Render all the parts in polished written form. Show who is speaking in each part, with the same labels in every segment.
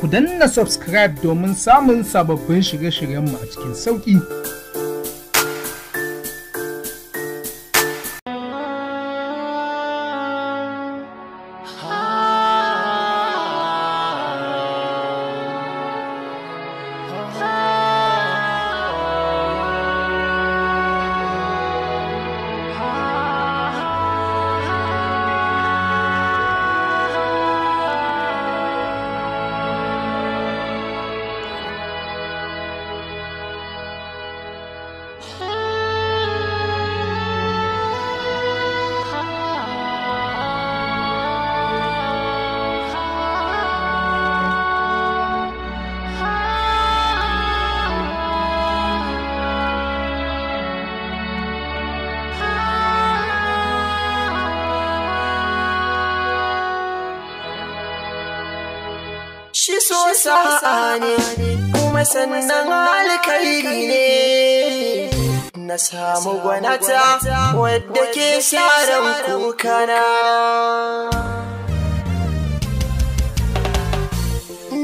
Speaker 1: ku danna subscribe domin samun sababbin shirye-shiryenmu a cikin sauƙi.
Speaker 2: Shi so sa'a ne kuma sannan alkhairi ne, na samu gwanata wadda ke sharan kukana.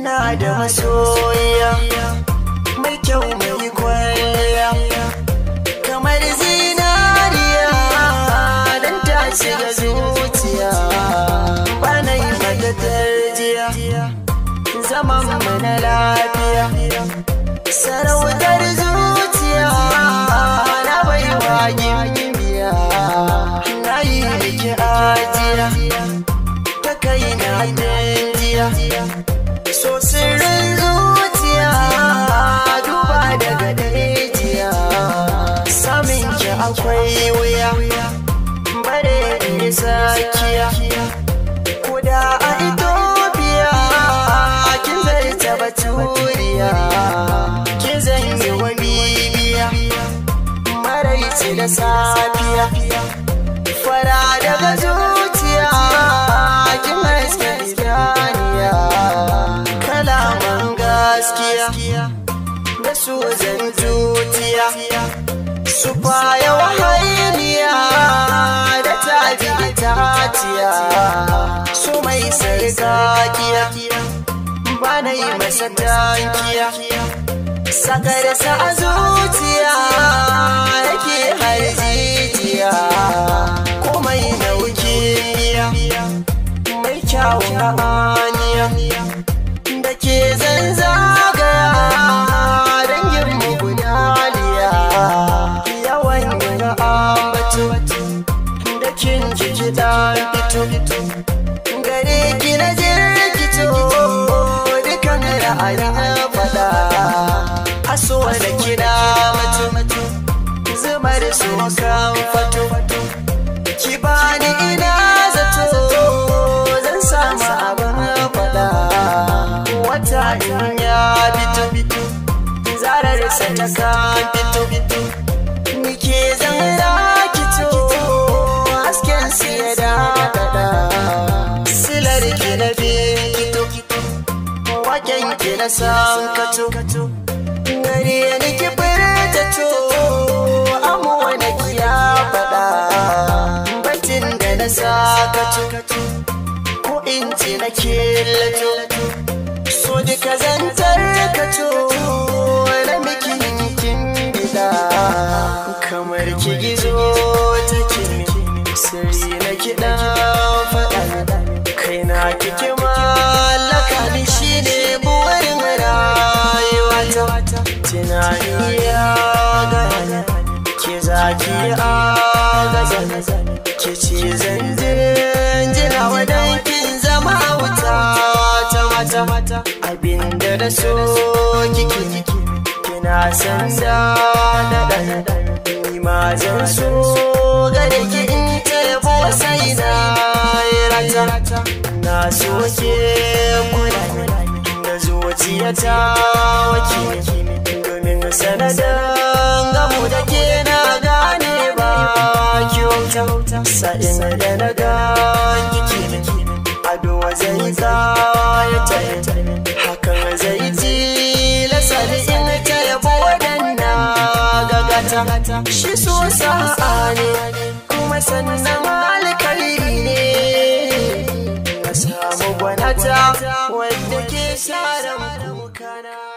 Speaker 2: Na da masoya mai kyau mai kwalliya kamar zinariya, don ta shiga zuciya bana yi mata tarjiya. Zaman mu na lafiya, sarautar zuciya na baiwa gimbiya, na yi miki ajiya ta kai na danjiya. So sirrin zuciya duba daga dajiya, samin ki akwai wuya bare da sakiya. Kuda a Ethiopia kin zarta baturiya, kin zanyi wa bibiya maraice da safiya. Fara daga zuciya kin haske iskaniya, kalaman gaskiya da su zan tutiya. Su baya wahainiya da taji itaciya, su mai sarkakiya bana yi masa tankiya. Sakarsa a zuciya yake harjijiya, komai naukiya mai kyawun haniya da ke zanzagaya dangin mugudaliya. Yawan yana ambatu da kin jiki dan fito, gare ki na jirgito dukan ra'ayin fada. Aso da kina matu zumar so kan fato, ki bani ina zato zan samu abin fada. Wata in ya fito zarar sa ta kan fito, nike zan rakito hasken su ya dakada. Silar ki na bikito waken ki na sankato, gare ni ki firtato amo na kiya fada. Batin da na sakato ko in ce na killato, so duka zantar kato na miki kin gida. Kamar ki gizo take sirri na kiɗa faɗa, kai na kike mallaka ni shine burin rayuwata. Tunani ya gane ke zaki agaza, ke ce zan jinjina wadan kin zama wuta ta mata. Abinda da so kike kina san da ni ma zan so gare ki in ta yabo sai na rata. Na so ke kula da zuciyata wake, domin sanadin gamu da ke na gane ba kyauta. Sa'in da na ganki ado zai kayata, hakan zai tilasa ni in ta yabo wadanna gagata. Shi so sa'a ne kuma sannan alkhairi ne, na samu gwanata wadda ke saran kukana.